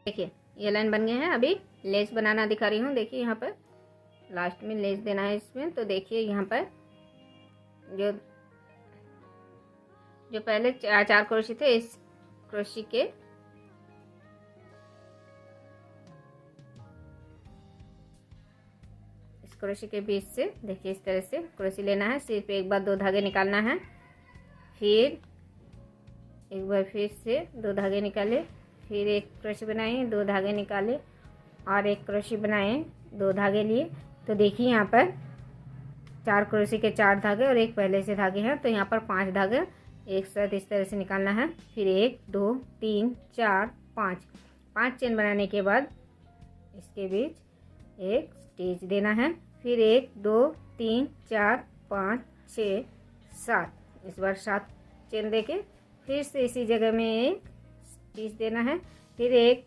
देखिए ये लाइन बन गए हैं। अभी लेस बनाना दिखा रही हूँ। देखिए यहाँ पर लास्ट में लेस देना है इसमें। तो देखिए यहाँ पर जो जो पहले चार क्रोशी थे, इस क्रोशी के क्रोशी के बीच से देखिए इस तरह से क्रोशी लेना है। सिर्फ एक बार 2 धागे निकालना है, फिर एक बार फिर से 2 धागे निकाले, फिर एक क्रोशी बनाए, 2 धागे निकाले और एक क्रोशी बनाए, 2 धागे लिए। तो देखिए यहाँ पर 4 क्रोशी के 4 धागे और एक पहले से धागे हैं। तो यहाँ पर 5 धागे एक साथ इस तरह से निकालना है। फिर 1 2 3 4 5 चेन बनाने के बाद इसके बीच एक स्टिच देना है। फिर 1 2 3 4 5 6 7 इस बार 7 चेन देके फिर से इसी जगह में एक स्टिच देना है। फिर 1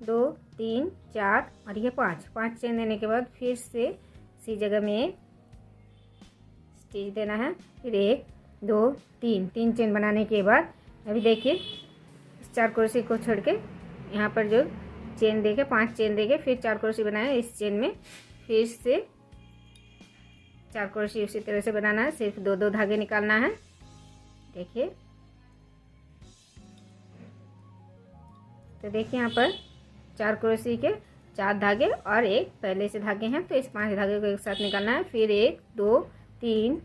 2 3 4 और ये 5 चेन देने के बाद फिर से इसी जगह में एक स्टिच देना है। फिर 1 2 3 चेन बनाने के बाद अभी देखिए इस 4 क्रोशी को छोड़ के यहाँ पर जो चेन देके 5 चेन देके फिर 4 क्रोशी बनाए। इस चेन में फिर से 4 क्रोशी उसी तरह से बनाना है। सिर्फ 2 धागे निकालना है। देखिए तो देखिए यहाँ पर 4 क्रोशी के 4 धागे और एक पहले से धागे हैं। तो इस 5 धागे को एक साथ निकालना है। फिर 1 2 3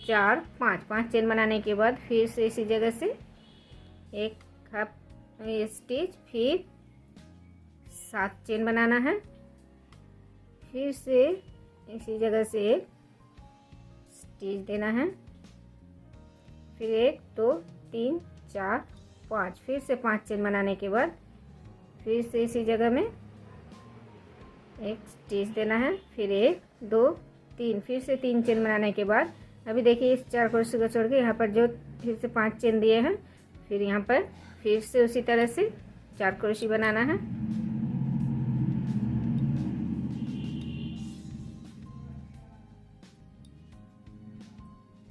4 5 चेन बनाने के बाद फिर से इसी जगह से एक हाफ स्टिच, फिर 7 चेन बनाना है। फिर से इसी जगह से एक स्टिच देना है। फिर 1 2 3 4 5 फिर से 5 चेन बनाने के बाद फिर से इसी जगह में एक स्टिच देना है। फिर 1 2 3 फिर से 3 चेन बनाने के बाद अभी देखिए इस 4 क्रोशी को छोड़ के यहाँ पर जो फिर से 5 चेन दिए हैं, फिर यहाँ पर फिर से उसी तरह से 4 क्रोशी बनाना है।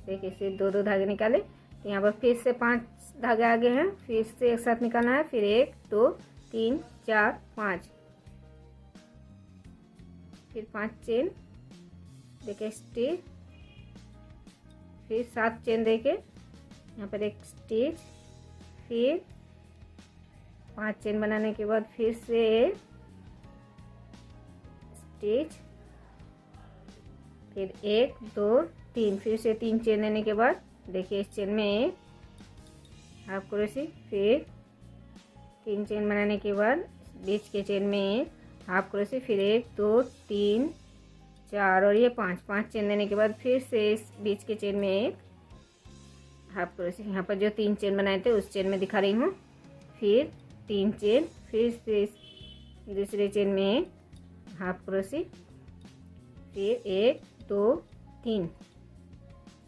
देखिए फिर 2 धागे निकाले। तो यहाँ पर फिर से 5 धागे आगे हैं, फिर से एक साथ निकालना है। फिर 1 2 3 4 5 फिर 5 चेन देके स्टिच, फिर 7 चेन देके यहाँ पर एक स्टिच, फिर 5 चेन बनाने के बाद फिर से स्टिच, फिर 1 2 3 फिर से 3 चेन देने के बाद देखिए इस चेन में एक हाफ क्रोशी, फिर 3 चेन बनाने के बाद बीच के चेन में एक हाफ क्रोशी, फिर 1 2 3 4 और ये 5 चेन देने के बाद फिर से इस बीच के चेन में एक हाफ क्रोशी। यहाँ पर जो 3 चेन बनाए थे उस चेन में दिखा रही हूँ। फिर 3 चेन, फिर से इस दूसरे चेन में एक हाफ क्रोशी, फिर 1 2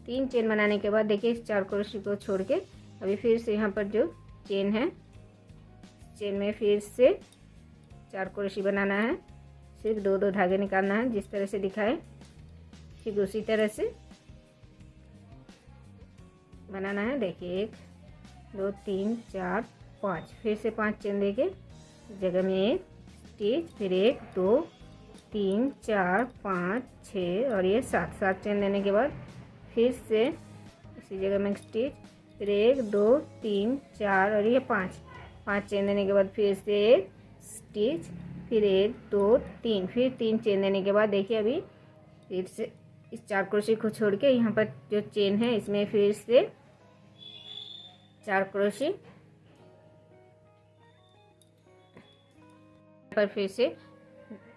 3 चेन बनाने के बाद देखिए इस 4 क्रोशी को छोड़ के अभी फिर से यहाँ पर जो चेन है चेन में फिर से 4 क्रोशी बनाना है। सिर्फ 2 धागे निकालना है जिस तरह से दिखाए, ठीक उसी तरह से बनाना है। देखिए 1 2 3 4 5 फिर से 5 चेन देके जगह में एक स्टिच, फिर 1 2 3 4 5 6 और ये 7 चेन देने के बाद फिर से इसी जगह में स्टिच, फिर 1 2 3 4 और ये 5 चेन देने के बाद फिर से एक स्टिच, फिर 1 2 3 फिर 3 चेन देने के बाद देखिए अभी फिर से इस 4 क्रोशी को छोड़ के यहाँ पर जो चेन है इसमें फिर से 4 क्रोशी पर फिर से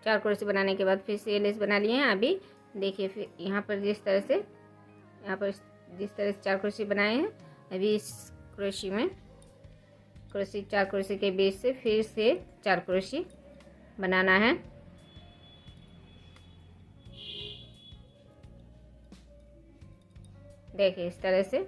4 क्रोशी बनाने के बाद फिर से लेस बना लिए हैं। अभी देखिए फिर यहाँ पर जिस तरह से 4 क्रोशी बनाए हैं, अभी इस क्रोशी में 4 क्रोशी के बीच से फिर से 4 क्रोशी बनाना है। देखिए इस तरह से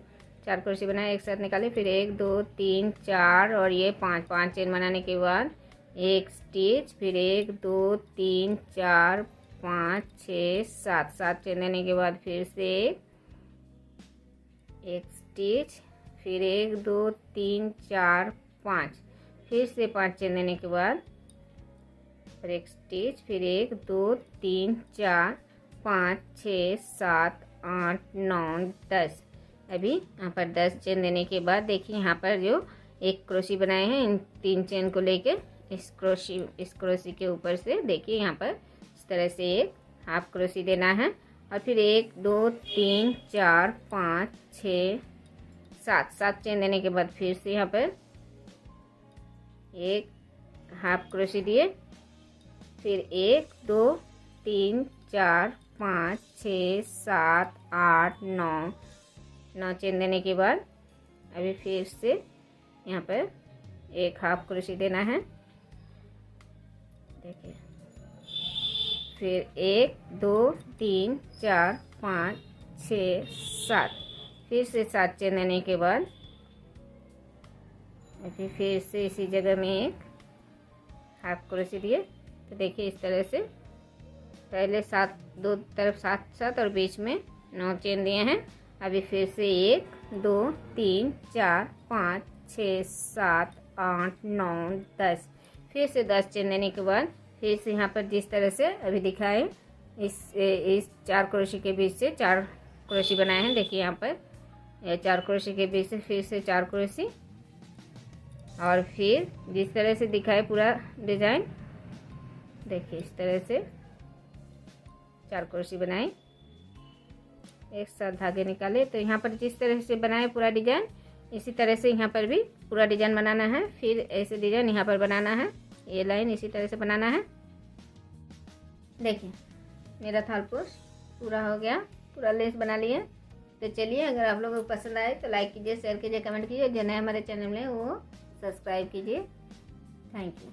4 क्रोशी बनाए, एक साथ निकाले, फिर 1 2 3 4 और ये 5 चेन बनाने के बाद एक स्टिच, फिर 1 2 3 4 5 6 7 चेन देने के बाद फिर से एक स्टिच, फिर 1 2 3 4 5 फिर से 5 चेन देने के बाद और एक स्टिच, फिर 1 2 3 4 5 6 7 8 9 10। अभी यहाँ पर 10 चेन देने के बाद देखिए यहाँ पर जो एक क्रोशी बनाए हैं, इन 3 चेन को लेकर इस क्रोशी के ऊपर से देखिए यहाँ पर इस तरह से एक हाफ क्रोशी देना है। और फिर 1 2 3 4 5 6 7 चेन देने के बाद फिर से यहाँ पर एक हाफ क्रोशी दिए, फिर 1 2 3 4 5 6 7 8 9 चेन देने के बाद अभी फिर से यहाँ पर एक हाफ क्रोशी देना है। देखिए फिर 1 2 3 4 5 6 7 फिर से 7 चेन देने के बाद अभी फिर से इसी जगह में एक हाफ क्रोशी दिए। तो देखिए इस तरह से पहले 7 दो तरफ 7 और बीच में 9 चेन दिए हैं। अभी फिर से 1 2 3 4 5 6 7 8 9 10 फिर से 10 चेन देने के बाद फिर से यहाँ पर जिस तरह से अभी दिखाए इस 4 क्रोशी के बीच से 4 क्रोशी बनाए हैं। देखिए यहाँ पर 4 क्रोशी के बीच से फिर से 4 क्रोशी, और फिर जिस तरह से दिखाए पूरा डिजाइन देखिए इस तरह से 4 क्रोशी बनाए, एक साथ धागे निकाले। तो यहाँ पर जिस तरह से बनाए पूरा डिजाइन इसी तरह से यहाँ पर भी पूरा डिजाइन बनाना है। फिर ऐसे डिजाइन यहाँ पर बनाना है, ये लाइन इसी तरह से बनाना है। देखिए मेरा थाल पोस्ट पूरा हो गया, पूरा लेस बना लिए। तो चलिए अगर आप लोगों को पसंद आए तो लाइक कीजिए, शेयर कीजिए, कमेंट कीजिए। जो नए हमारे चैनल में वो सब्सक्राइब कीजिए। Thank you.